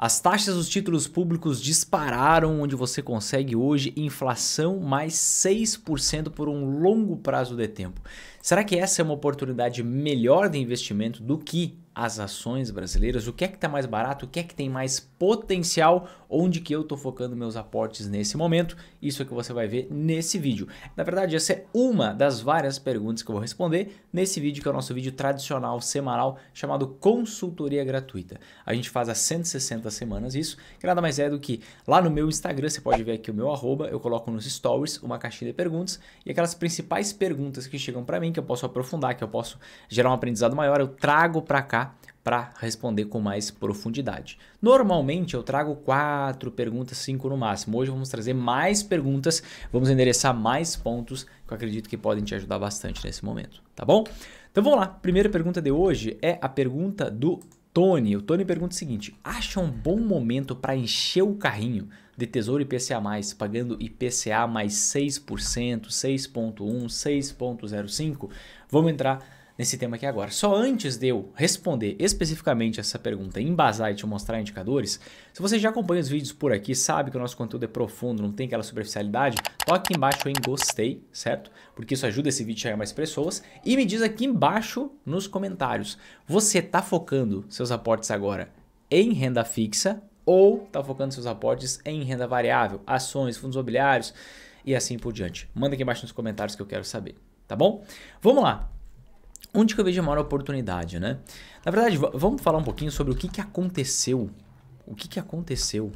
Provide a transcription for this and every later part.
As taxas dos títulos públicos dispararam, onde você consegue hoje inflação mais 6% por um longo prazo de tempo. Será que essa é uma oportunidade melhor de investimento do que as ações brasileiras? O que é que está mais barato? O que é que tem mais potencial? Onde que eu estou focando meus aportes nesse momento? Isso é que você vai ver nesse vídeo. Na verdade, essa é uma das várias perguntas que eu vou responder nesse vídeo, que é o nosso vídeo tradicional semanal chamado Consultoria Gratuita. A gente faz há 160 semanas isso, que nada mais é do que lá no meu Instagram, você pode ver aqui o meu arroba, eu coloco nos stories uma caixinha de perguntas e aquelas principais perguntas que chegam para mim, que eu posso aprofundar, que eu posso gerar um aprendizado maior, eu trago para cá para responder com mais profundidade. Normalmente eu trago 4 perguntas, 5 no máximo. Hoje vamos trazer mais perguntas, vamos endereçar mais pontos que eu acredito que podem te ajudar bastante nesse momento, tá bom? Então vamos lá, primeira pergunta de hoje é a pergunta do Tony. O Tony pergunta o seguinte: acha um bom momento para encher o carrinho de Tesouro IPCA+, pagando IPCA mais 6%, 6,1%, 6,05%? Vamos entrar nesse tema aqui agora. Só antes de eu responder especificamente essa pergunta, embasar e te mostrar indicadores, se você já acompanha os vídeos por aqui, sabe que o nosso conteúdo é profundo, não tem aquela superficialidade, toque aqui embaixo em gostei, certo? Porque isso ajuda esse vídeo a chegar a mais pessoas. E me diz aqui embaixo nos comentários, você está focando seus aportes agora em renda fixa ou está focando seus aportes em renda variável, ações, fundos imobiliários e assim por diante? Manda aqui embaixo nos comentários que eu quero saber, tá bom? Vamos lá. Onde que eu vejo a maior oportunidade, né? Na verdade, vamos falar um pouquinho sobre o que aconteceu. O que aconteceu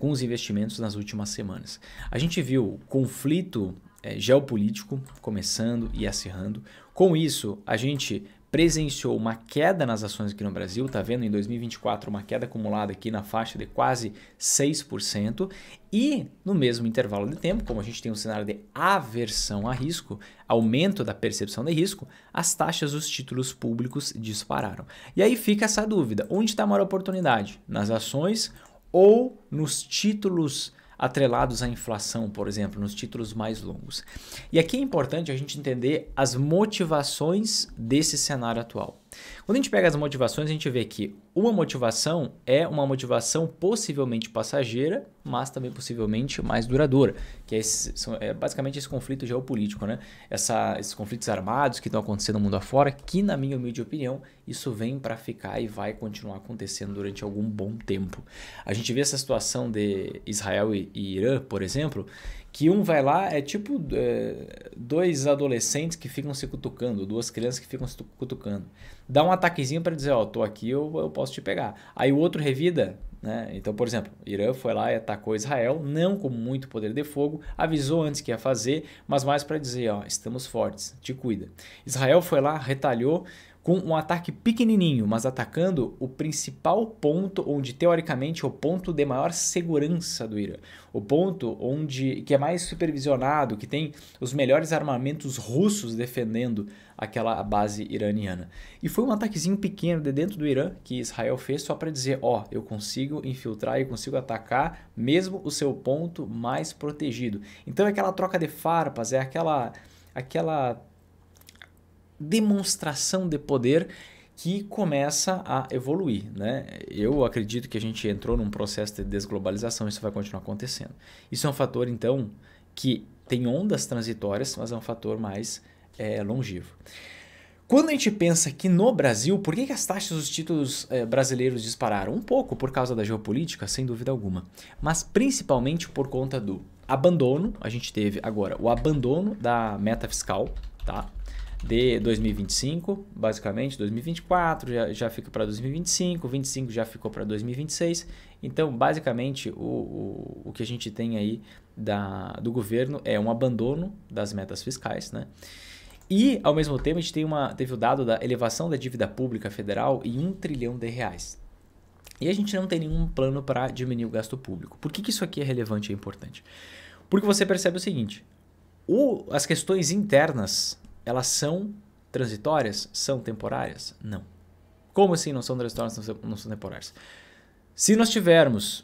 com os investimentos nas últimas semanas. A gente viu conflito geopolítico começando e acirrando. Com isso, a gente presenciou uma queda nas ações aqui no Brasil, está vendo em 2024 uma queda acumulada aqui na faixa de quase 6%, e no mesmo intervalo de tempo, como a gente tem um cenário de aversão a risco, aumento da percepção de risco, as taxas dos títulos públicos dispararam. E aí fica essa dúvida, onde está a maior oportunidade? Nas ações ou nos títulos atrelados à inflação, por exemplo, nos títulos mais longos? E aqui é importante a gente entender as motivações desse cenário atual. Quando a gente pega as motivações, a gente vê que uma motivação é uma motivação possivelmente passageira, mas também possivelmente mais duradoura, que é basicamente esse conflito geopolítico, né? Esses conflitos armados que estão acontecendo no mundo afora, que na minha humilde opinião, isso vem para ficar e vai continuar acontecendo durante algum bom tempo. A gente vê essa situação de Israel e Irã, por exemplo, que um vai lá, é tipo dois adolescentes que ficam se cutucando, duas crianças que ficam se cutucando. Dá um ataquezinho para dizer, ó, tô aqui, eu posso te pegar. Aí o outro revida, né? Então, por exemplo, Irã foi lá e atacou Israel, não com muito poder de fogo, avisou antes que ia fazer, mas mais para dizer, ó, estamos fortes, te cuida. Israel foi lá, retalhou com um ataque pequenininho, mas atacando o principal ponto onde, teoricamente, é o ponto de maior segurança do Irã. O ponto que é mais supervisionado, que tem os melhores armamentos russos defendendo aquela base iraniana. E foi um ataquezinho pequeno de dentro do Irã que Israel fez só para dizer, ó, eu consigo infiltrar, eu consigo atacar mesmo o seu ponto mais protegido. Então é aquela troca de farpas, é aquela demonstração de poder que começa a evoluir, né? Eu acredito que a gente entrou num processo de desglobalização, isso vai continuar acontecendo. Isso é um fator, então, que tem ondas transitórias, mas é um fator mais longevo. Quando a gente pensa que no Brasil, por que as taxas dos títulos brasileiros dispararam? Um pouco por causa da geopolítica, sem dúvida alguma, mas principalmente por conta do abandono. A gente teve agora o abandono da meta fiscal, tá? De 2025, basicamente 2024 já fica para 2025, 25 já ficou para 2026. Então, basicamente, o que a gente tem aí do governo é um abandono das metas fiscais, né? E, ao mesmo tempo, a gente teve o dado da elevação da dívida pública federal em R$1 trilhão. E a gente não tem nenhum plano para diminuir o gasto público. Por que isso aqui é relevante e importante? Porque você percebe o seguinte, as questões internas, elas são transitórias? São temporárias? Não. Como assim não são transitórias, não são temporárias? Se nós tivermos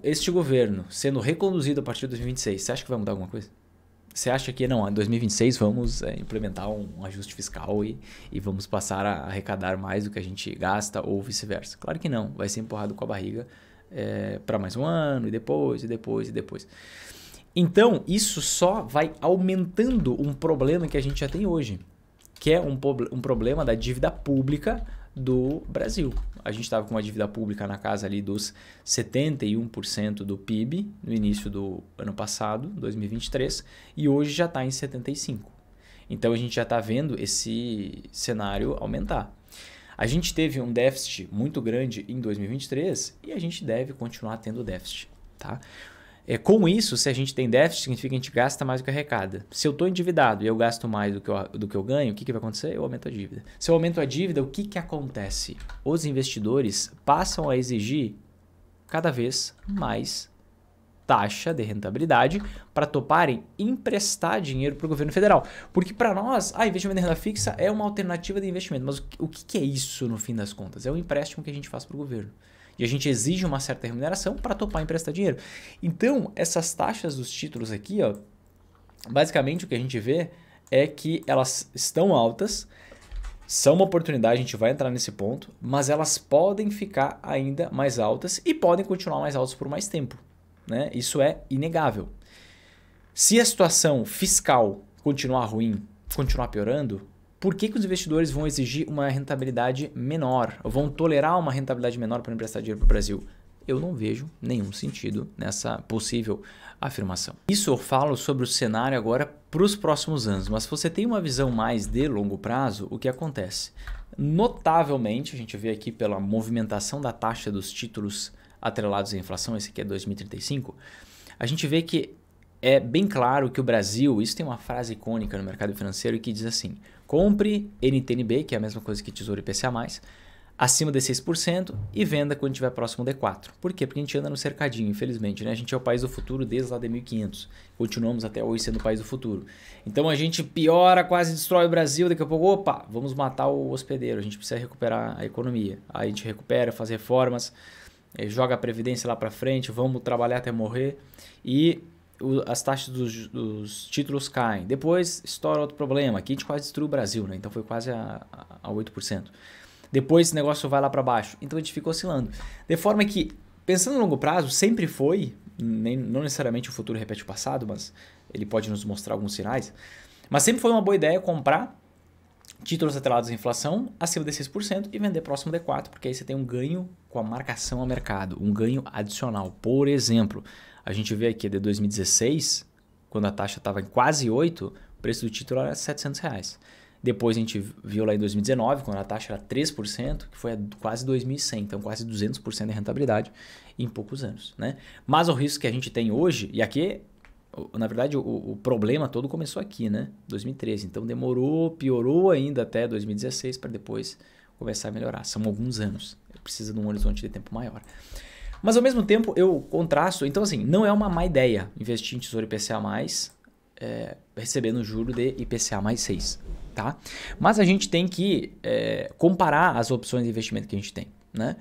este governo sendo reconduzido a partir de 2026, você acha que vai mudar alguma coisa? você acha que não, em 2026 vamos implementar um ajuste fiscal e vamos passar a arrecadar mais do que a gente gasta ou vice-versa? Claro que não, vai ser empurrado com a barriga para mais um ano e depois, e depois, e depois. Então, isso só vai aumentando um problema que a gente já tem hoje, que é um problema da dívida pública do Brasil. A gente estava com uma dívida pública na casa ali dos 71% do PIB no início do ano passado, 2023, e hoje já está em 75%. Então a gente já está vendo esse cenário aumentar. A gente teve um déficit muito grande em 2023 e a gente deve continuar tendo déficit, tá? Com isso, se a gente tem déficit, significa que a gente gasta mais do que arrecada. Se eu estou endividado e eu gasto mais do que eu ganho, o que vai acontecer? Eu aumento a dívida. Se eu aumento a dívida, o que acontece? Os investidores passam a exigir cada vez mais taxa de rentabilidade para toparem emprestar dinheiro para o governo federal. Porque para nós, investimento em renda fixa é uma alternativa de investimento. Mas o que é isso no fim das contas? É um empréstimo que a gente faz para o governo. E a gente exige uma certa remuneração para topar emprestar dinheiro. Então, essas taxas dos títulos aqui, ó, basicamente o que a gente vê é que elas estão altas, são uma oportunidade, a gente vai entrar nesse ponto, mas elas podem ficar ainda mais altas e podem continuar mais altas por mais tempo, né? Isso é inegável. Se a situação fiscal continuar ruim, continuar piorando, por que os investidores vão exigir uma rentabilidade menor? Ou vão tolerar uma rentabilidade menor para emprestar dinheiro para o Brasil? Eu não vejo nenhum sentido nessa possível afirmação. Isso eu falo sobre o cenário agora para os próximos anos, mas se você tem uma visão mais de longo prazo, o que acontece? Notavelmente, a gente vê aqui pela movimentação da taxa dos títulos atrelados à inflação, esse aqui é 2035, a gente vê que é bem claro que o Brasil, isso tem uma frase icônica no mercado financeiro que diz assim: compre NTNB, que é a mesma coisa que Tesouro IPCA+, acima de 6% e venda quando estiver próximo de 4%. Por quê? Porque a gente anda no cercadinho, infelizmente, né? A gente é o país do futuro desde lá de 1500. Continuamos até hoje sendo o país do futuro. Então a gente piora, quase destrói o Brasil, daqui a pouco, opa, vamos matar o hospedeiro, a gente precisa recuperar a economia. Aí a gente recupera, faz reformas, joga a previdência lá para frente, vamos trabalhar até morrer e as taxas dos títulos caem. Depois estoura outro problema. Aqui a gente quase destruiu o Brasil, né? Então foi quase a 8%. Depois esse negócio vai lá para baixo. Então a gente fica oscilando. De forma que, pensando no longo prazo, sempre foi, não necessariamente o futuro repete o passado, mas ele pode nos mostrar alguns sinais, mas sempre foi uma boa ideia comprar títulos atrelados à inflação acima de 6% e vender próximo de 4%, porque aí você tem um ganho com a marcação ao mercado, um ganho adicional. Por exemplo, a gente vê aqui de 2016, quando a taxa estava em quase 8%, o preço do título era R$700. Depois a gente viu lá em 2019, quando a taxa era 3%, que foi a quase 2.100, então quase 200% de rentabilidade em poucos anos, né? Mas o risco que a gente tem hoje, e aqui, na verdade, o problema todo começou aqui, né? 2013, então demorou, piorou ainda até 2016 para depois começar a melhorar. São alguns anos, precisa de um horizonte de tempo maior. Mas ao mesmo tempo eu contrasto, então assim, não é uma má ideia investir em Tesouro IPCA+, recebendo juro de IPCA mais 6, tá? Mas a gente tem que comparar as opções de investimento que a gente tem, né?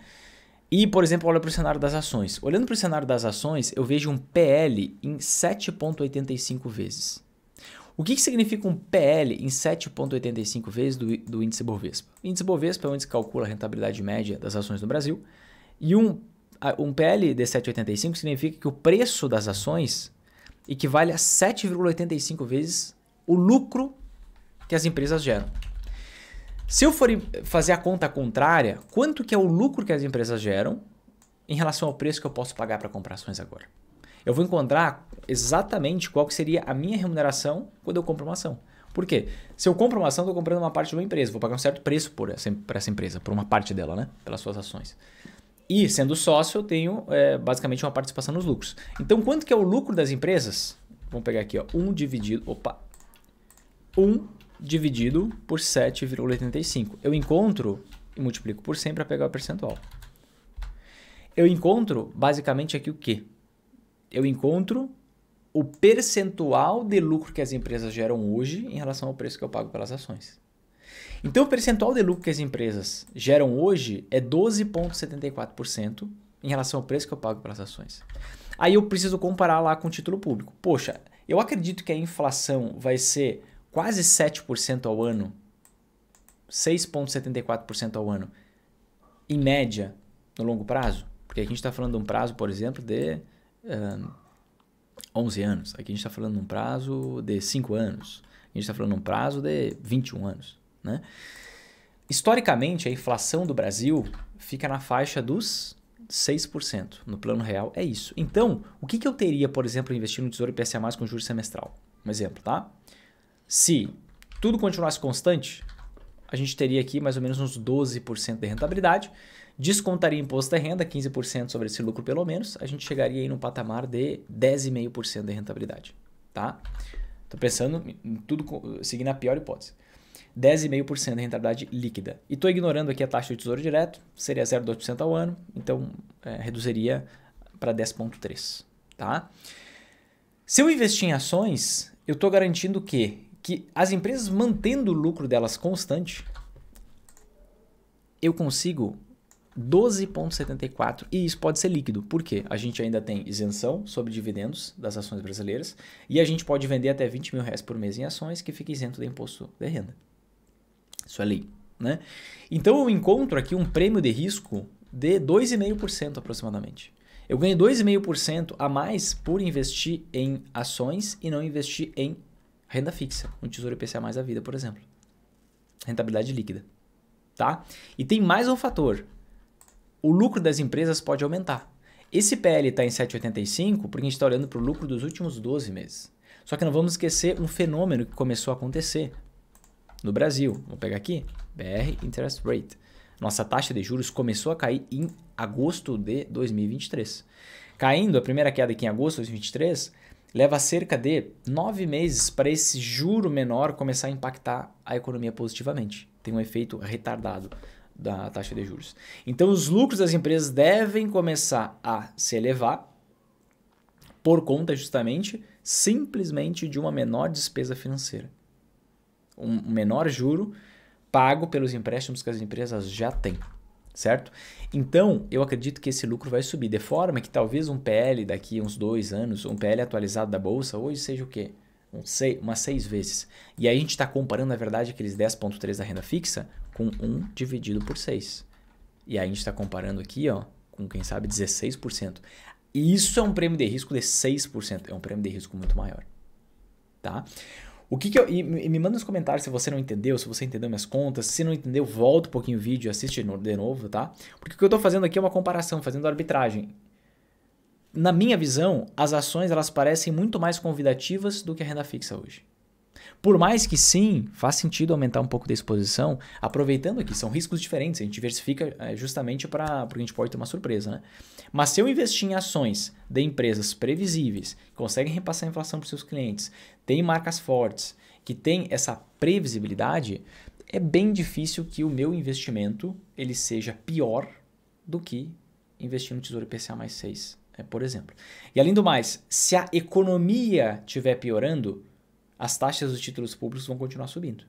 E, por exemplo, olha para o cenário das ações. Olhando para o cenário das ações, eu vejo um PL em 7,85 vezes. O que significa um PL em 7,85 vezes do índice Bovespa? O índice Bovespa é onde se calcula a rentabilidade média das ações no Brasil. E um PL de 7,85 significa que o preço das ações equivale a 7,85 vezes o lucro que as empresas geram. Se eu for fazer a conta contrária, quanto que é o lucro que as empresas geram em relação ao preço que eu posso pagar para comprar ações agora? Eu vou encontrar exatamente qual que seria a minha remuneração quando eu compro uma ação. Por quê? Se eu compro uma ação, estou comprando uma parte de uma empresa, vou pagar um certo preço por essa empresa, por uma parte dela, né? Pelas suas ações. E sendo sócio, eu tenho basicamente uma participação nos lucros. Então, quanto que é o lucro das empresas? Vamos pegar aqui, ó, 1 dividido por 7,85. Eu encontro e multiplico por 100 para pegar o percentual. Eu encontro basicamente aqui o quê? Eu encontro o percentual de lucro que as empresas geram hoje em relação ao preço que eu pago pelas ações. Então, o percentual de lucro que as empresas geram hoje é 12,74% em relação ao preço que eu pago pelas ações. Aí eu preciso comparar lá com o título público. Poxa, Eu acredito que a inflação vai ser quase 7% ao ano, 6,74% ao ano, em média, no longo prazo. Porque aqui a gente está falando de um prazo, por exemplo, de 11 anos. Aqui a gente está falando de um prazo de 5 anos. A gente está falando de um prazo de 21 anos. Né? Historicamente, a inflação do Brasil fica na faixa dos 6%. No plano real é isso. Então, o que eu teria, por exemplo, investindo no Tesouro IPCA+ com juros semestral? Um exemplo, tá? Se tudo continuasse constante, a gente teria aqui mais ou menos uns 12% de rentabilidade, descontaria imposto de renda, 15% sobre esse lucro pelo menos, a gente chegaria aí num patamar de 10,5% de rentabilidade, tá? Tô pensando em tudo seguindo a pior hipótese. 10,5% de rentabilidade líquida. E estou ignorando aqui a taxa de tesouro direto, seria 0,2% ao ano, então reduziria para 10,3%. Tá? Se eu investir em ações, eu estou garantindo que as empresas mantendo o lucro delas constante, eu consigo 12,74%, e isso pode ser líquido. Por quê? A gente ainda tem isenção sobre dividendos das ações brasileiras e a gente pode vender até R$20 mil por mês em ações que fica isento do imposto de renda. Isso é lei, né? Então eu encontro aqui um prêmio de risco de 2,5% aproximadamente. Eu ganho 2,5% a mais por investir em ações e não investir em renda fixa, um Tesouro IPCA+ da vida, por exemplo. Rentabilidade líquida, tá? E tem mais um fator. O lucro das empresas pode aumentar. Esse PL está em 7,85 porque a gente está olhando para o lucro dos últimos 12 meses. Só que não vamos esquecer um fenômeno que começou a acontecer no Brasil. Vou pegar aqui, BR Interest Rate. Nossa taxa de juros começou a cair em agosto de 2023. Caindo, a primeira queda aqui em agosto de 2023, leva cerca de 9 meses para esse juro menor começar a impactar a economia positivamente. Tem um efeito retardado da taxa de juros. Então, os lucros das empresas devem começar a se elevar por conta justamente, simplesmente de uma menor despesa financeira. Um menor juro pago pelos empréstimos que as empresas já têm, certo? Então, eu acredito que esse lucro vai subir, de forma que talvez um PL daqui a uns 2 anos, um PL atualizado da Bolsa, hoje seja o quê? Umas 6 vezes. E aí a gente está comparando, na verdade, aqueles 10,3 da renda fixa com 1 dividido por 6. E aí a gente está comparando aqui, ó, com quem sabe 16%. E isso é um prêmio de risco de 6%. É um prêmio de risco muito maior. Tá? E me manda nos comentários se você não entendeu, se você entendeu minhas contas. Se não entendeu, volta um pouquinho o vídeo e assiste de novo, tá? Porque o que eu estou fazendo aqui é uma comparação, fazendo arbitragem. Na minha visão, as ações elas parecem muito mais convidativas do que a renda fixa hoje. Por mais que sim, faz sentido aumentar um pouco da exposição, aproveitando que são riscos diferentes, a gente diversifica justamente porque a gente pode ter uma surpresa, né? Mas se eu investir em ações de empresas previsíveis, que conseguem repassar a inflação para os seus clientes, tem marcas fortes, que tem essa previsibilidade, é bem difícil que o meu investimento ele seja pior do que investir no Tesouro IPCA+ 6, por exemplo. E além do mais, se a economia estiver piorando, as taxas dos títulos públicos vão continuar subindo.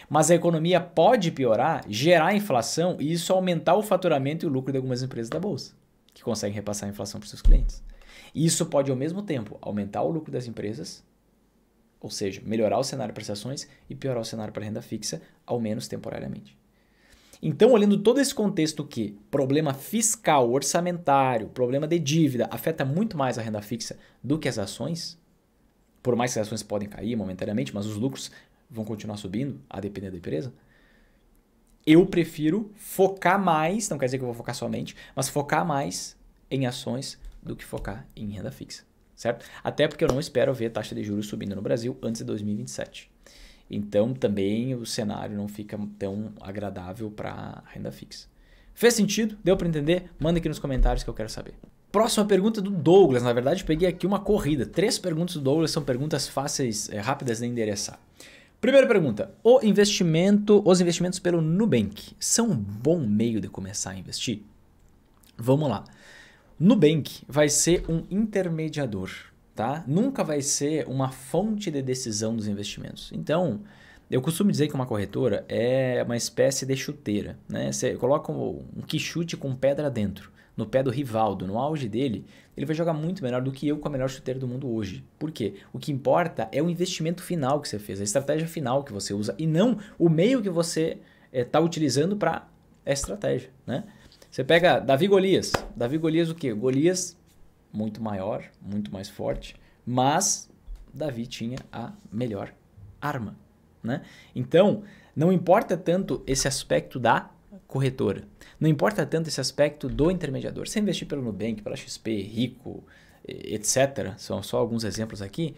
Mas a economia pode piorar, gerar inflação e isso aumentar o faturamento e o lucro de algumas empresas da Bolsa, que conseguem repassar a inflação para os seus clientes. E isso pode, ao mesmo tempo, aumentar o lucro das empresas, ou seja, melhorar o cenário para as ações e piorar o cenário para a renda fixa, ao menos temporariamente. Então, olhando todo esse contexto que problema fiscal, orçamentário, problema de dívida afeta muito mais a renda fixa do que as ações, por mais que as ações podem cair momentaneamente, mas os lucros vão continuar subindo, a depender da empresa, eu prefiro focar mais, não quer dizer que eu vou focar somente, mas focar mais em ações do que focar em renda fixa, certo? Até porque eu não espero ver a taxa de juros subindo no Brasil antes de 2027. Então, também o cenário não fica tão agradável para a renda fixa. Fez sentido? Deu para entender? Manda aqui nos comentários que eu quero saber. Próxima pergunta do Douglas. Na verdade, peguei aqui uma corrida. 3 perguntas do Douglas são perguntas fáceis, rápidas de endereçar. Primeira pergunta. Os investimentos pelo Nubank são um bom meio de começar a investir? Vamos lá. Nubank vai ser um intermediador, tá? Nunca vai ser uma fonte de decisão dos investimentos. Então, eu costumo dizer que uma corretora é uma espécie de chuteira, né? Você coloca um quichute com pedra dentro. no pé do Rivaldo, no auge dele, ele vai jogar muito melhor do que eu com a melhor chuteira do mundo hoje. Por quê? O que importa é o investimento final que você fez, a estratégia final que você usa e não o meio que você está utilizando para essa estratégia, né? Você pega Davi Golias. Davi Golias o quê? Golias muito maior, muito mais forte, mas Davi tinha a melhor arma, né? Então, não importa tanto esse aspecto da corretora, não importa tanto esse aspecto do intermediador. Você investir pelo Nubank, pela XP, Rico, etc., são só alguns exemplos aqui,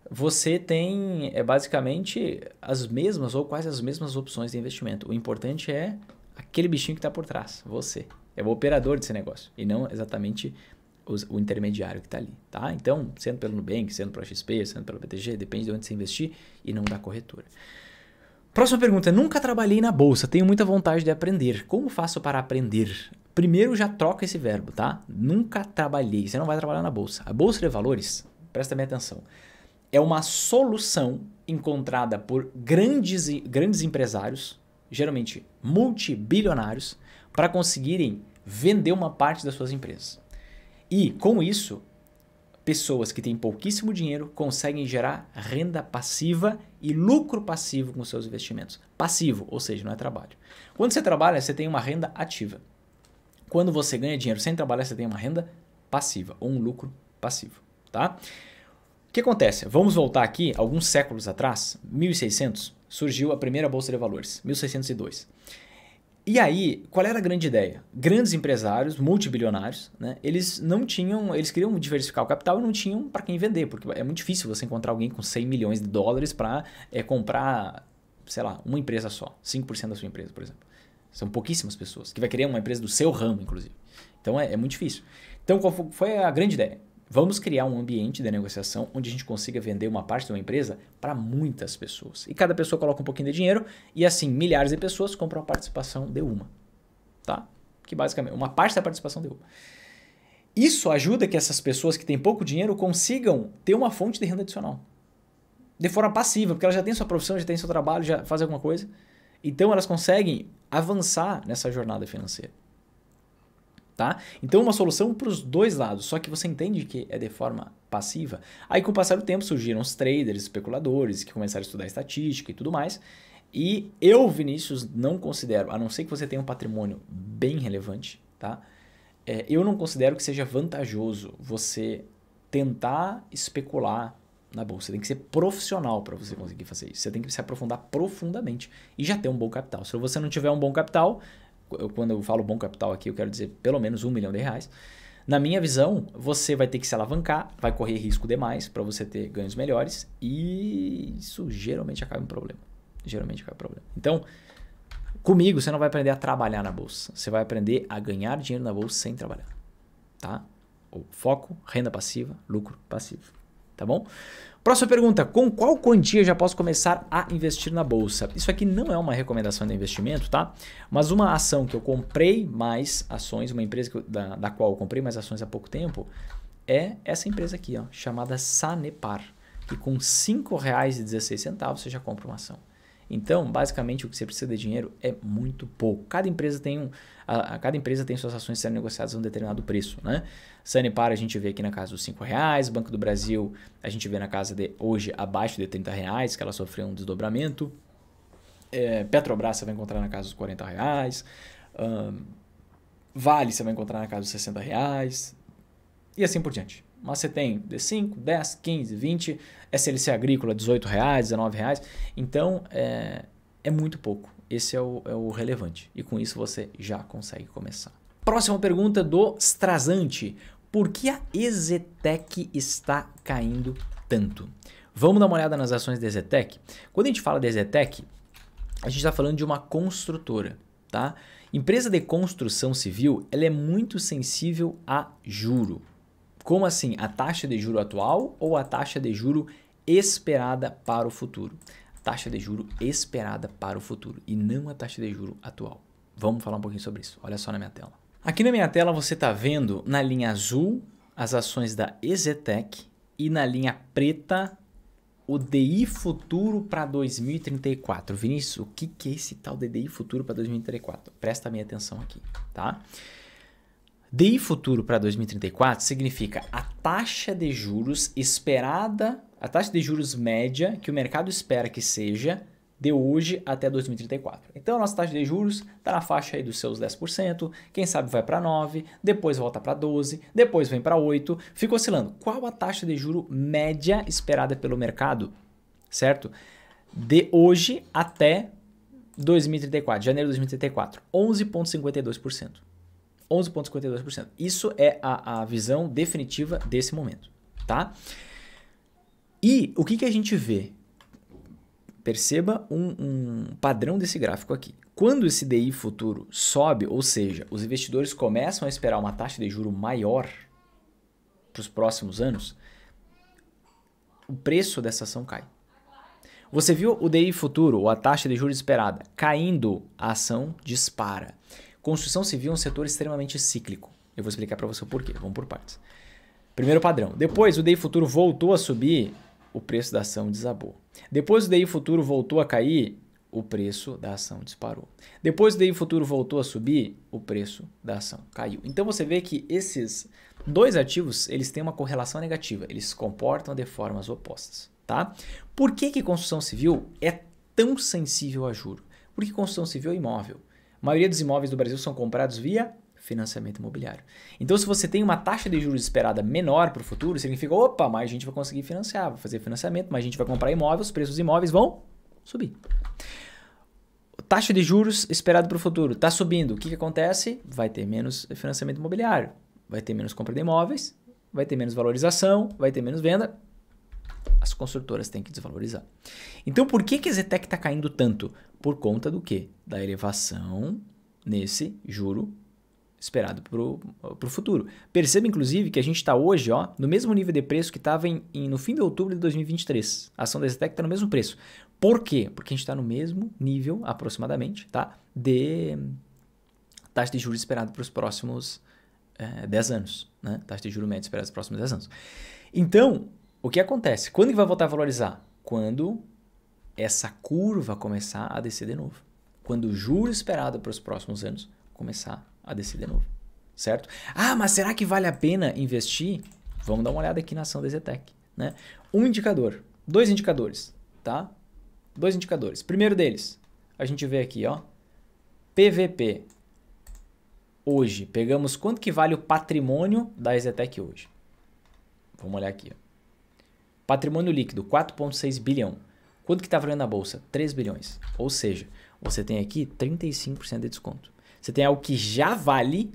você tem basicamente as mesmas ou quase as mesmas opções de investimento. O importante é aquele bichinho que está por trás, você. É o operador desse negócio e não exatamente o intermediário que está ali, tá? Então, sendo pelo Nubank, sendo pela XP, sendo pela BTG, depende de onde você investir e não da corretora. Próxima pergunta. Nunca trabalhei na bolsa, tenho muita vontade de aprender. Como faço para aprender? Primeiro já troca esse verbo, tá? Nunca trabalhei, você não vai trabalhar na bolsa. A bolsa de valores, presta bem atenção, é uma solução encontrada por grandes empresários, geralmente multibilionários, para conseguirem vender uma parte das suas empresas. E, com isso, pessoas que têm pouquíssimo dinheiro conseguem gerar renda passiva e lucro passivo com seus investimentos. Passivo, ou seja, não é trabalho. Quando você trabalha, você tem uma renda ativa. Quando você ganha dinheiro sem trabalhar, você tem uma renda passiva ou um lucro passivo, tá? O que acontece? Vamos voltar aqui, alguns séculos atrás, 1600, surgiu a primeira bolsa de valores, 1602. E aí, qual era a grande ideia? Grandes empresários, multibilionários, né? Eles queriam diversificar o capital e não tinham para quem vender, porque é muito difícil você encontrar alguém com 100 milhões de dólares para comprar, sei lá, uma empresa só, 5% da sua empresa, por exemplo. São pouquíssimas pessoas, que vai querer uma empresa do seu ramo, inclusive. Então é muito difícil. Então qual foi a grande ideia? Vamos criar um ambiente de negociação onde a gente consiga vender uma parte de uma empresa para muitas pessoas. E cada pessoa coloca um pouquinho de dinheiro e assim milhares de pessoas compram a participação de uma. Tá? Que basicamente uma parte da participação de uma. Isso ajuda que essas pessoas que têm pouco dinheiro consigam ter uma fonte de renda adicional. De forma passiva, porque elas já têm sua profissão, já têm seu trabalho, já fazem alguma coisa. Então elas conseguem avançar nessa jornada financeira. Tá? Então uma solução para os dois lados, só que você entende que é de forma passiva. Aí com o passar do tempo surgiram os traders, especuladores que começaram a estudar estatística e tudo mais. E eu, Vinícius, não considero, a não ser que você tenha um patrimônio bem relevante, tá? Eu não considero que seja vantajoso você tentar especular na bolsa. Você tem que ser profissional para você conseguir fazer isso. Você tem que se aprofundar profundamente e já ter um bom capital. Se você não tiver um bom capital, quando eu falo bom capital aqui, eu quero dizer pelo menos R$1 milhão. Na minha visão, você vai ter que se alavancar, vai correr risco demais para você ter ganhos melhores e isso geralmente acaba em problema. Então, comigo você não vai aprender a trabalhar na bolsa. Você vai aprender a ganhar dinheiro na bolsa sem trabalhar. Tá? O foco, renda passiva, lucro passivo. Tá bom? Próxima pergunta. Com qual quantia já posso começar a investir na bolsa? Isso aqui não é uma recomendação de investimento, tá? Mas uma ação que eu comprei mais ações, uma empresa da qual eu comprei mais ações há pouco tempo, é essa empresa aqui, ó, chamada Sanepar, que com R$ 5,16 você já compra uma ação. Então, basicamente, o que você precisa de dinheiro é muito pouco. Cada empresa tem suas ações sendo negociadas a um determinado preço, né? Sanepar a gente vê aqui na casa dos R$5, Banco do Brasil a gente vê na casa de hoje abaixo de R$30, que ela sofreu um desdobramento. Petrobras você vai encontrar na casa dos R$40. Vale você vai encontrar na casa dos R$60. E assim por diante. Mas você tem D5, 10, 15, 20, SLC Agrícola R$18, R$19. Então é muito pouco. Esse é o relevante. E com isso você já consegue começar. Próxima pergunta do Strazante. Por que a EZTEC está caindo tanto? Vamos dar uma olhada nas ações da EZTEC? Quando a gente fala da EZTEC, a gente está falando de uma construtora. Tá? Empresa de construção civil ela é muito sensível a juro. Como assim? A taxa de juro atual ou a taxa de juro esperada para o futuro? Taxa de juro esperada para o futuro e não a taxa de juro atual. Vamos falar um pouquinho sobre isso. Olha só na minha tela. Aqui na minha tela você está vendo na linha azul as ações da EZTEC e na linha preta o DI Futuro para 2034. Vinícius, o que é esse tal de DI Futuro para 2034? Presta minha atenção aqui, tá? DI futuro para 2034 significa a taxa de juros esperada, a taxa de juros média que o mercado espera que seja de hoje até 2034. Então, a nossa taxa de juros está na faixa aí dos seus 10%, quem sabe vai para 9%, depois volta para 12%, depois vem para 8%, fica oscilando. Qual a taxa de juro média esperada pelo mercado, certo? De hoje até 2034, janeiro de 2034, 11,52%. 11,52%. Isso é a visão definitiva desse momento, tá? E o que a gente vê? Perceba um padrão desse gráfico aqui. Quando esse DI futuro sobe, ou seja, os investidores começam a esperar uma taxa de juro maior para os próximos anos, o preço dessa ação cai. Você viu o DI futuro, ou a taxa de juros esperada, caindo, a ação dispara. Construção civil é um setor extremamente cíclico. Eu vou explicar para você o porquê. Vamos por partes. Primeiro padrão. Depois o DI futuro voltou a subir, o preço da ação desabou. Depois o DI futuro voltou a cair, o preço da ação disparou. Depois o DI futuro voltou a subir, o preço da ação caiu. Então você vê que esses dois ativos, eles têm uma correlação negativa. Eles se comportam de formas opostas, tá? Por que construção civil é tão sensível a juro? Porque construção civil é imóvel. A maioria dos imóveis do Brasil são comprados via financiamento imobiliário. Então, se você tem uma taxa de juros esperada menor para o futuro, significa, opa, mais gente vai conseguir financiar, vai fazer financiamento, mais gente vai comprar imóveis, os preços dos imóveis vão subir. Taxa de juros esperada para o futuro está subindo. O que acontece? Vai ter menos financiamento imobiliário, vai ter menos compra de imóveis, vai ter menos valorização, vai ter menos venda. As construtoras têm que desvalorizar. Então, por que a Zetec está caindo tanto? Por conta do quê? Da elevação nesse juro esperado para o futuro. Perceba, inclusive, que a gente está hoje no mesmo nível de preço que estava no fim de outubro de 2023. A ação da Zetec está no mesmo preço. Por quê? Porque a gente está no mesmo nível, aproximadamente, tá? De taxa de juros esperada para os próximos 10 anos. Né? Taxa de juros média esperada para os próximos 10 anos. Então, o que acontece? Quando que vai voltar a valorizar? Quando essa curva começar a descer de novo. Quando o juro esperado para os próximos anos começar a descer de novo. Certo? Ah, mas será que vale a pena investir? Vamos dar uma olhada aqui na ação da Zetec. Né? Um indicador. Dois indicadores. Tá? Dois indicadores. Primeiro deles, a gente vê aqui, PVP. Hoje, pegamos quanto que vale o patrimônio da Zetec hoje. Vamos olhar aqui. Patrimônio líquido, 4,6 bilhão. Quanto que está valendo na bolsa? 3 bilhões. Ou seja, você tem aqui 35% de desconto. Você tem algo que já vale,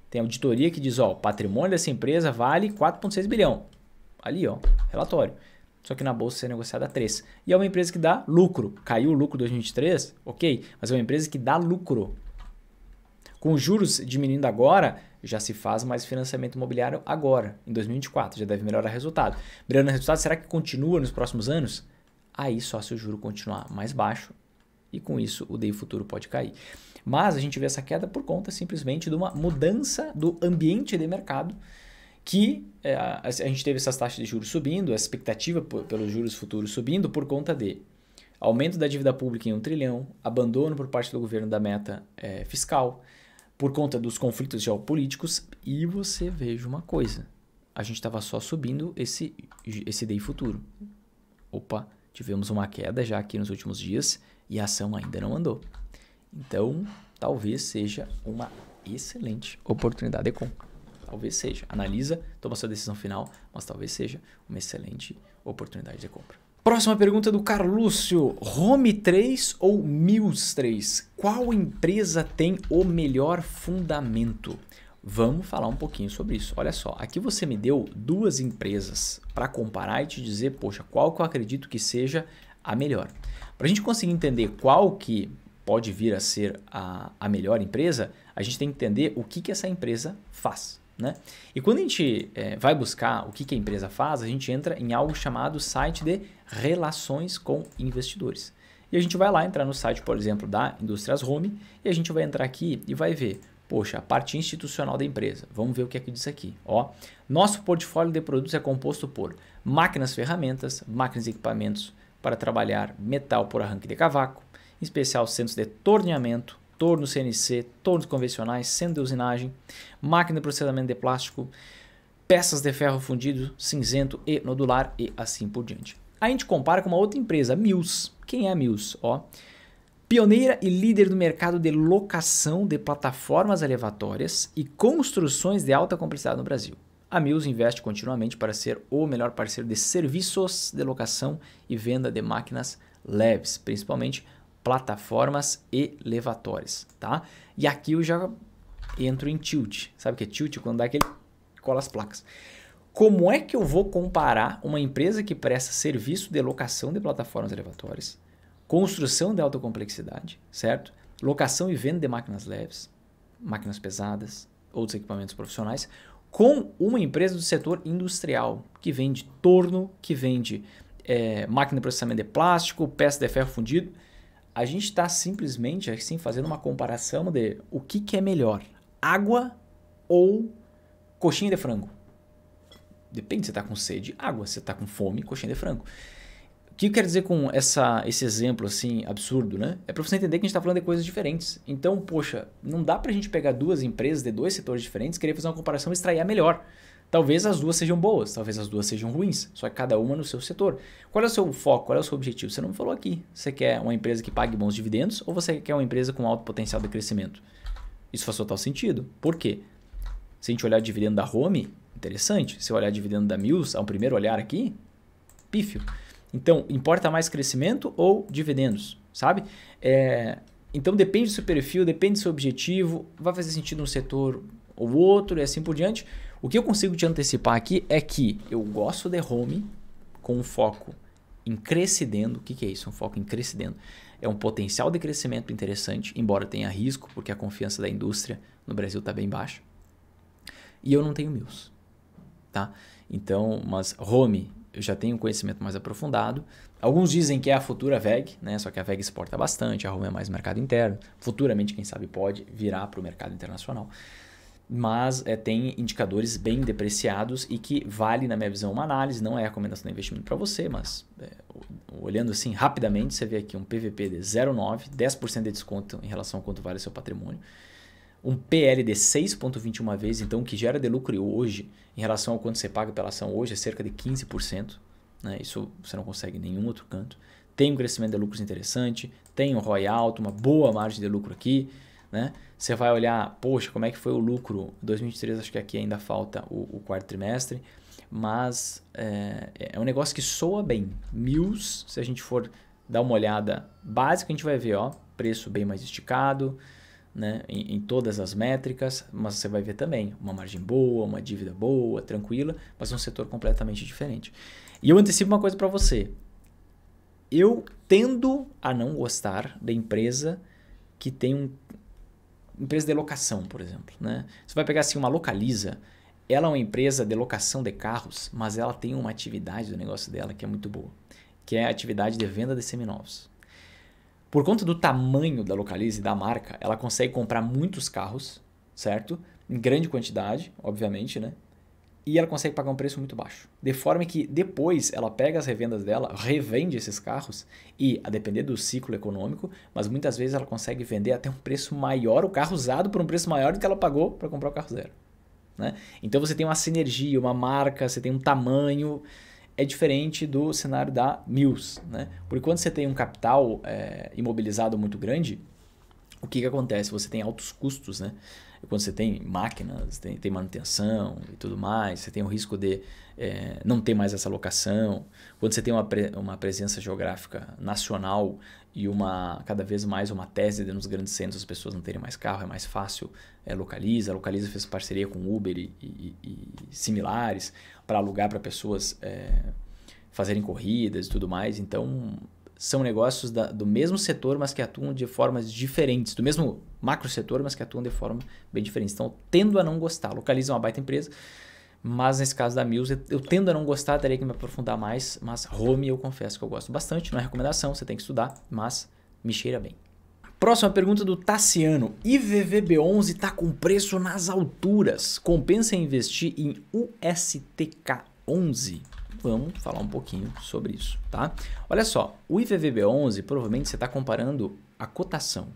tem auditoria que diz, o patrimônio dessa empresa vale 4,6 bilhão. Ali, relatório. Só que na bolsa é negociada a 3. E é uma empresa que dá lucro. Caiu o lucro em 2023, ok, mas é uma empresa que dá lucro. Com os juros diminuindo agora, já se faz mais financiamento imobiliário agora, em 2024. Já deve melhorar o resultado. Melhorando o resultado, será que continua nos próximos anos? Aí só se o juro continuar mais baixo e com isso o DI futuro pode cair. Mas a gente vê essa queda por conta simplesmente de uma mudança do ambiente de mercado que a gente teve essas taxas de juros subindo, a expectativa pelos juros futuros subindo por conta de aumento da dívida pública em 1 trilhão, abandono por parte do governo da meta fiscal, por conta dos conflitos geopolíticos. E você veja uma coisa, a gente estava só subindo esse DI futuro. Opa, tivemos uma queda já aqui nos últimos dias e a ação ainda não andou. Então, talvez seja uma excelente oportunidade de compra. Talvez seja. Analisa, toma sua decisão final, mas talvez seja uma excelente oportunidade de compra. Próxima pergunta do Carlúcio. Home 3 ou Mills 3? Qual empresa tem o melhor fundamento? Vamos falar um pouquinho sobre isso. Olha só, aqui você me deu duas empresas para comparar e te dizer, poxa, qual que eu acredito que seja a melhor. Para a gente conseguir entender qual que pode vir a ser a melhor empresa, a gente tem que entender o que essa empresa faz. Né? E quando a gente vai buscar o que a empresa faz, a gente entra em algo chamado site de relações com investidores. E a gente vai lá entrar no site, por exemplo, da Indústrias Home, e a gente vai entrar aqui e vai ver, poxa, a parte institucional da empresa. Vamos ver o que é que diz aqui. Nosso portfólio de produtos é composto por máquinas, ferramentas, máquinas e equipamentos para trabalhar metal por arranque de cavaco, em especial centros de torneamento, tornos CNC, tornos convencionais, centro de usinagem, máquina de processamento de plástico, peças de ferro fundido, cinzento e nodular e assim por diante. A gente compara com uma outra empresa, a Mills. Quem é a Mills? Ó, pioneira e líder do mercado de locação de plataformas elevatórias e construções de alta complexidade no Brasil. A Mills investe continuamente para ser o melhor parceiro de serviços de locação e venda de máquinas leves, principalmente plataformas elevatórias, tá? E aqui eu já entro em tilt. Sabe o que é tilt? Quando dá aquele cola as placas. Como é que eu vou comparar uma empresa que presta serviço de locação de plataformas elevatórias, construção de alta complexidade, certo? Locação e venda de máquinas leves, máquinas pesadas, outros equipamentos profissionais, com uma empresa do setor industrial, que vende torno, que vende máquina de processamento de plástico, peça de ferro fundido. A gente está simplesmente assim, fazendo uma comparação de o que é melhor, água ou coxinha de frango. Depende, se você está com sede, água, se você está com fome, coxinha de frango. O que eu quero dizer com esse exemplo assim absurdo, né? É para você entender que a gente está falando de coisas diferentes. Então, poxa, não dá para a gente pegar duas empresas de dois setores diferentes, querer fazer uma comparação e extrair a melhor. Talvez as duas sejam boas, talvez as duas sejam ruins, só que cada uma no seu setor. Qual é o seu foco, qual é o seu objetivo? Você não me falou aqui. Você quer uma empresa que pague bons dividendos ou você quer uma empresa com alto potencial de crescimento? Isso faz total sentido. Por quê? Se a gente olhar o dividendo da Home, interessante. Se eu olhar o dividendo da Mills, ao primeiro olhar aqui, pífio. Então, importa mais crescimento ou dividendos, sabe? Então, depende do seu perfil, depende do seu objetivo, vai fazer sentido um setor ou outro e assim por diante. O que eu consigo te antecipar aqui é que eu gosto de Home com um foco em crescendo. O que é isso? Um foco em crescendo. É um potencial de crescimento interessante, embora tenha risco, porque a confiança da indústria no Brasil está bem baixa. E eu não tenho Mills, tá? Então, mas Home, eu já tenho um conhecimento mais aprofundado. Alguns dizem que é a futura VEG, né? Só que a VEG exporta bastante, a Home é mais mercado interno. Futuramente, quem sabe, pode virar para o mercado internacional. Mas tem indicadores bem depreciados e que vale, na minha visão, uma análise. Não é recomendação de investimento para você, mas olhando assim rapidamente, você vê aqui um PVP de 0,9, 10% de desconto em relação a quanto vale o seu patrimônio. Um PL de 6,21 vezes, então o que gera de lucro hoje, em relação ao quanto você paga pela ação hoje, é cerca de 15%. Né? Isso você não consegue em nenhum outro canto. Tem um crescimento de lucros interessante, tem um ROI alto, uma boa margem de lucro aqui. Né? Você vai olhar, poxa, como é que foi o lucro 2023, acho que aqui ainda falta o quarto trimestre, mas é um negócio que soa bem. Mills, se a gente for dar uma olhada básica, a gente vai ver preço bem mais esticado, né? Em todas as métricas, mas você vai ver também uma margem boa, uma dívida boa, tranquila, mas um setor completamente diferente. E eu antecipo uma coisa para você. Eu tendo a não gostar da empresa que tem empresa de locação, por exemplo. Né? Você vai pegar assim uma Localiza, ela é uma empresa de locação de carros, mas ela tem uma atividade do negócio dela que é muito boa, que é a atividade de venda de seminovos. Por conta do tamanho da Localiza e da marca, ela consegue comprar muitos carros, certo? Em grande quantidade, obviamente, né? E ela consegue pagar um preço muito baixo. De forma que depois ela pega as revendas dela, revende esses carros e, a depender do ciclo econômico, mas muitas vezes ela consegue vender até um preço maior, o carro usado por um preço maior do que ela pagou para comprar o carro zero. Né? Então você tem uma sinergia, uma marca, você tem um tamanho, é diferente do cenário da Mills. Né? Porque quando você tem um capital imobilizado muito grande, o que acontece? Você tem altos custos, né? Quando você tem máquinas, tem manutenção e tudo mais, você tem o risco de não ter mais essa locação. Quando você tem uma presença geográfica nacional e cada vez mais uma tese de nos grandes centros as pessoas não terem mais carro, é mais fácil localiza. A Localiza fez parceria com Uber e similares para alugar para pessoas fazerem corridas e tudo mais. Então, são negócios do mesmo setor, mas que atuam de formas diferentes. Do mesmo macro setor, mas que atuam de forma bem diferente. Então, eu tendo a não gostar. Localiza uma baita empresa, mas nesse caso da Mills, eu tendo a não gostar, teria que me aprofundar mais. Mas Home, eu confesso que eu gosto bastante. Não é recomendação, você tem que estudar, mas me cheira bem. Próxima pergunta do Tassiano. IVVB11 está com preço nas alturas. Compensa investir em USTK11? Vamos falar um pouquinho sobre isso, tá? Olha só, o IVVB11, provavelmente você está comparando a cotação.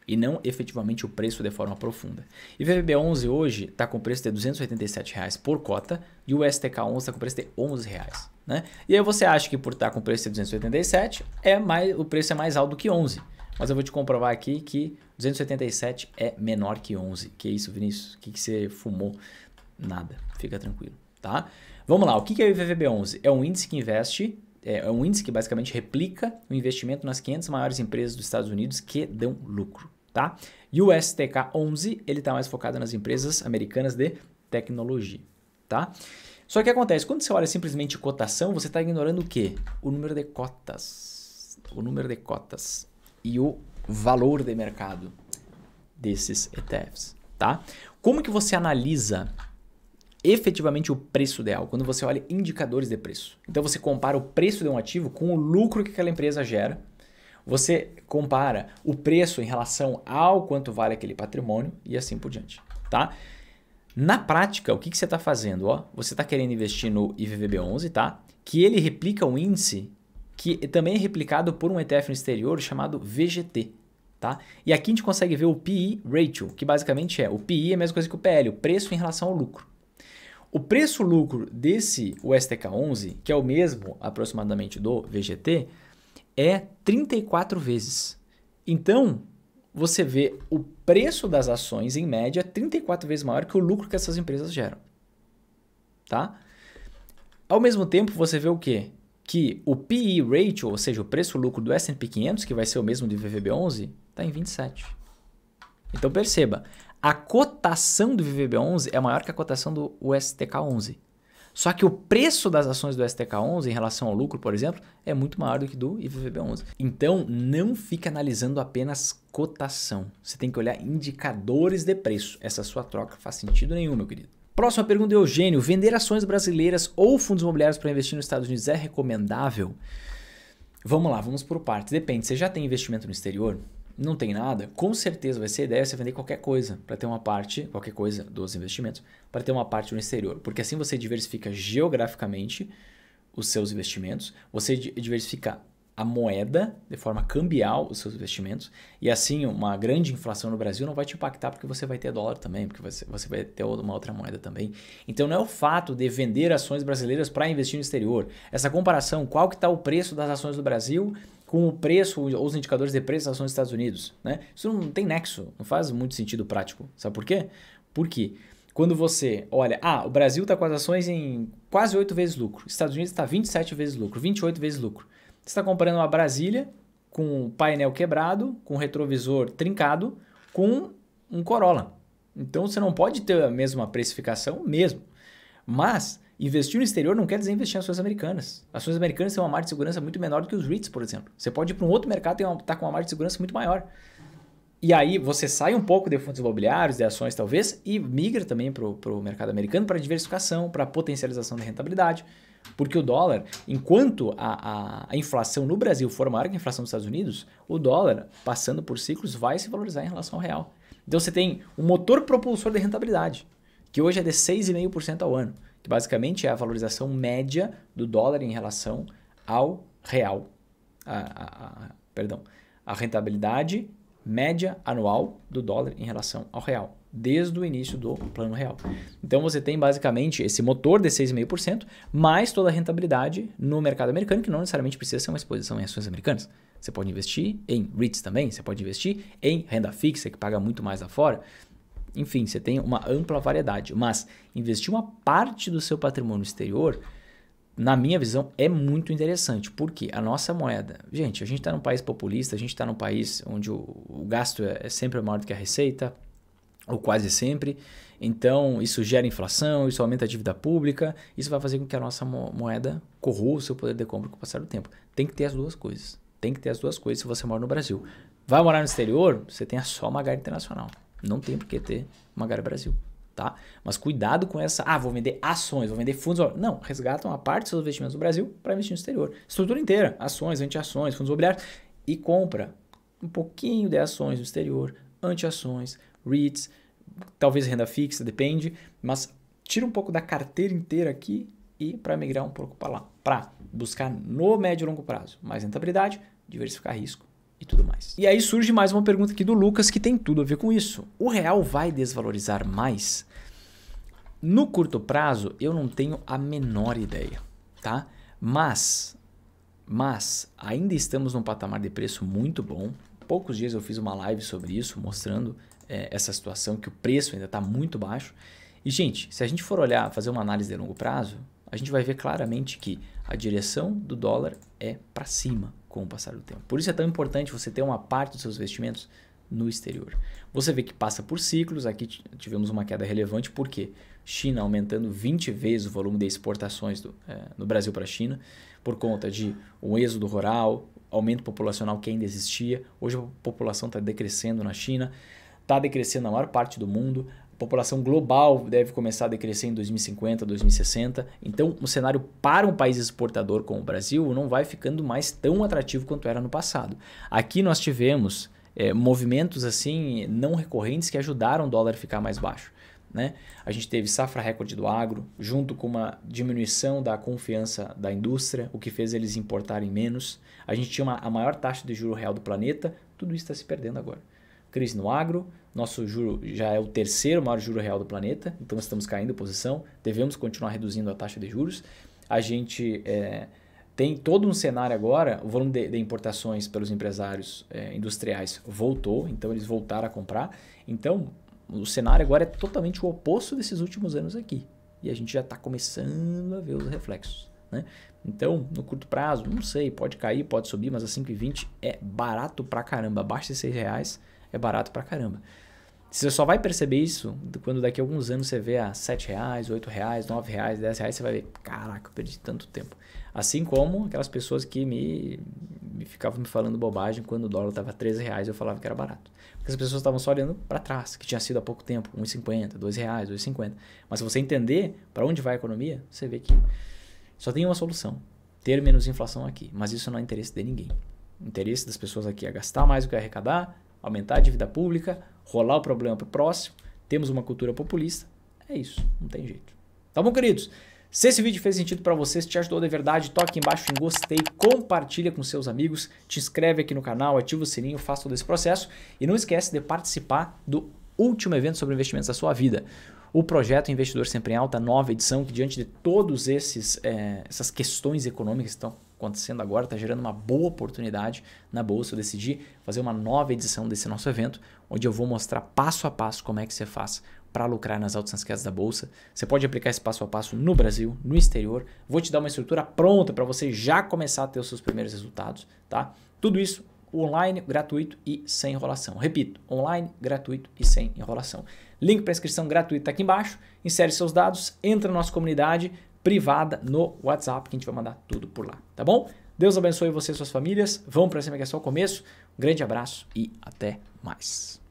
e não efetivamente o preço de forma profunda. IVVB11 hoje está com preço de R$ 287 reais por cota e o STK11 está com preço de R$ 11 reais, né? E aí você acha que por estar com preço de 287 o preço é mais alto do que 11. Mas eu vou te comprovar aqui que 287 é menor que 11. Que isso, Vinícius? O que você fumou? Nada. Fica tranquilo, tá? Vamos lá. O que é o IVVB11? É um índice que investe, é um índice que basicamente replica o investimento nas 500 maiores empresas dos Estados Unidos que dão lucro, tá? E o STK11, ele está mais focado nas empresas americanas de tecnologia, tá? Só que o que acontece? Quando você olha simplesmente cotação, você está ignorando o quê? O número de cotas. O número de cotas. E o valor de mercado desses ETFs, tá? Como que você analisa efetivamente o preço ideal? Quando você olha indicadores de preço. Então você compara o preço de um ativo com o lucro que aquela empresa gera. Você compara o preço em relação ao quanto vale aquele patrimônio e assim por diante, tá? Na prática, o que você está fazendo? Ó, você está querendo investir no IVVB11, tá? Que ele replica um índice que também é replicado por um ETF no exterior chamado VGT, tá? E aqui a gente consegue ver o PE Ratio, que basicamente o PE é a mesma coisa que o PL, o preço em relação ao lucro. O preço-lucro desse STK11, que é o mesmo aproximadamente do VGT, é 34 vezes. Então, você vê o preço das ações, em média, 34 vezes maior que o lucro que essas empresas geram, tá? Ao mesmo tempo, você vê o quê? Que o PE Ratio, ou seja, o preço-lucro do S&P 500, que vai ser o mesmo do IVVB11, está em 27. Então perceba, a cotação do IVVB11 é maior que a cotação do STK11. Só que o preço das ações do STK11 em relação ao lucro, por exemplo, é muito maior do que do IVVB11. Então não fique analisando apenas cotação. Você tem que olhar indicadores de preço. Essa sua troca faz sentido nenhum, meu querido. Próxima pergunta, Eugênio. Vender ações brasileiras ou fundos imobiliários para investir nos Estados Unidos é recomendável? Vamos lá, vamos por partes. Depende, você já tem investimento no exterior? Não tem nada? Com certeza vai ser a ideia você vender qualquer coisa para ter uma parte, qualquer coisa dos investimentos, para ter uma parte no exterior. Porque assim você diversifica geograficamente os seus investimentos, você diversifica a moeda de forma cambial os seus investimentos e assim uma grande inflação no Brasil não vai te impactar porque você vai ter dólar também, porque você vai ter uma outra moeda também. Então não é o fato de vender ações brasileiras para investir no exterior. Essa comparação, qual que está o preço das ações do Brasil com o preço ou os indicadores de preço das ações dos Estados Unidos, né? Isso não tem nexo, não faz muito sentido prático. Sabe por quê? Porque quando você olha, o Brasil está com as ações em quase 8 vezes lucro, Estados Unidos está 27 vezes lucro, 28 vezes lucro. Você está comparando uma Brasília com painel quebrado, com retrovisor trincado, com um Corolla. Então você não pode ter a mesma precificação mesmo. Mas investir no exterior não quer dizer investir em ações americanas. Ações americanas têm uma margem de segurança muito menor do que os REITs, por exemplo. Você pode ir para um outro mercado e estar com uma margem de segurança muito maior. E aí você sai um pouco de fundos imobiliários, de ações talvez, e migra também para o mercado americano para diversificação, para potencialização da rentabilidade. Porque o dólar, enquanto a inflação no Brasil for maior que a inflação dos Estados Unidos, o dólar, passando por ciclos, vai se valorizar em relação ao real. Então você tem um motor propulsor de rentabilidade, que hoje é de 6,5% ao ano, que basicamente é a valorização média do dólar em relação ao real. A rentabilidade média anual do dólar em relação ao real, desde o início do plano real. Então você tem basicamente esse motor de 6,5%, mais toda a rentabilidade no mercado americano, que não necessariamente precisa ser uma exposição em ações americanas. Você pode investir em REITs também, você pode investir em renda fixa, que paga muito mais lá fora. Enfim, você tem uma ampla variedade. Mas investir uma parte do seu patrimônio exterior, na minha visão, é muito interessante. Porque a nossa moeda... Gente, a gente está num país populista, a gente está num país onde o gasto é sempre maior do que a receita, ou quase sempre. Então, isso gera inflação, isso aumenta a dívida pública, isso vai fazer com que a nossa moeda corroa o seu poder de compra com o passar do tempo. Tem que ter as duas coisas. Tem que ter as duas coisas se você mora no Brasil. Vai morar no exterior, você tem só uma Magari Internacional. Não tem por que ter Magari Brasil, tá? Mas cuidado com essa, vou vender ações, vou vender fundos. Não, resgata uma parte dos seus investimentos no Brasil para investir no exterior. Estrutura inteira, ações, anti-ações, fundos imobiliários e compra um pouquinho de ações no exterior, anti-ações, REITs, talvez renda fixa, depende, mas tira um pouco da carteira inteira aqui e para migrar um pouco para lá, para buscar no médio e longo prazo mais rentabilidade, diversificar risco e tudo mais. E aí surge mais uma pergunta aqui do Lucas que tem tudo a ver com isso. O real vai desvalorizar mais? No curto prazo, eu não tenho a menor ideia, tá? Mas ainda estamos num patamar de preço muito bom. Poucos dias eu fiz uma live sobre isso, mostrando essa situação, que o preço ainda está muito baixo. E, gente, se a gente for olhar, fazer uma análise de longo prazo, a gente vai ver claramente que a direção do dólar é para cima com o passar do tempo. Por isso é tão importante você ter uma parte dos seus investimentos no exterior. Você vê que passa por ciclos, aqui tivemos uma queda relevante, porque China aumentando 20 vezes o volume de exportações no Brasil para a China, por conta de um êxodo rural, aumento populacional que ainda existia. Hoje a população está decrescendo na China, está decrescendo na maior parte do mundo. A população global deve começar a decrescer em 2050, 2060. Então, o cenário para um país exportador como o Brasil não vai ficando mais tão atrativo quanto era no passado. Aqui nós tivemos movimentos assim não recorrentes que ajudaram o dólar a ficar mais baixo, né? A gente teve safra recorde do agro, junto com uma diminuição da confiança da indústria, o que fez eles importarem menos. A gente tinha a maior taxa de juro real do planeta, tudo isso está se perdendo agora. Crise no agro, nosso juro já é o terceiro maior juro real do planeta, então estamos caindo em posição, devemos continuar reduzindo a taxa de juros. A gente tem todo um cenário agora, o volume de importações pelos empresários industriais voltou, então eles voltaram a comprar. Então, o cenário agora é totalmente o oposto desses últimos anos aqui. E a gente já está começando a ver os reflexos, né? Então, no curto prazo, não sei, pode cair, pode subir, mas a 5,20 é barato pra caramba. Abaixo de R$6 é barato pra caramba. Você só vai perceber isso quando daqui a alguns anos você vê a R$7, R$8, R$9, R$10, você vai ver, caraca, eu perdi tanto tempo. Assim como aquelas pessoas que me ficavam me falando bobagem quando o dólar estava R$13 eu falava que era barato. Porque as pessoas estavam só olhando para trás, que tinha sido há pouco tempo, R$1,50, R$2, R$2,50. Mas se você entender para onde vai a economia, você vê que só tem uma solução, ter menos inflação aqui. Mas isso não é interesse de ninguém. O interesse das pessoas aqui é gastar mais do que arrecadar, aumentar a dívida pública, rolar o problema para o próximo, temos uma cultura populista, é isso, não tem jeito. Tá bom, queridos? Se esse vídeo fez sentido para vocês, te ajudou de verdade, toque aqui embaixo em gostei, compartilha com seus amigos, te inscreve aqui no canal, ativa o sininho, faça todo esse processo e não esquece de participar do último evento sobre investimentos da sua vida. O projeto Investidor Sempre em Alta, nova edição, que diante de todos essas questões econômicas que estão acontecendo agora, está gerando uma boa oportunidade na Bolsa. Eu decidi fazer uma nova edição desse nosso evento, onde eu vou mostrar passo a passo como é que você faz para lucrar nas altas e nas quedas da Bolsa. Você pode aplicar esse passo a passo no Brasil, no exterior. Vou te dar uma estrutura pronta para você já começar a ter os seus primeiros resultados, tá? Tudo isso online, gratuito e sem enrolação. Repito, online, gratuito e sem enrolação. Link para inscrição gratuita aqui embaixo. Insere seus dados, entra na nossa comunidade privada no WhatsApp, que a gente vai mandar tudo por lá, tá bom? Deus abençoe você e suas famílias. Vamos para cima que é só o começo. Um grande abraço e até mais.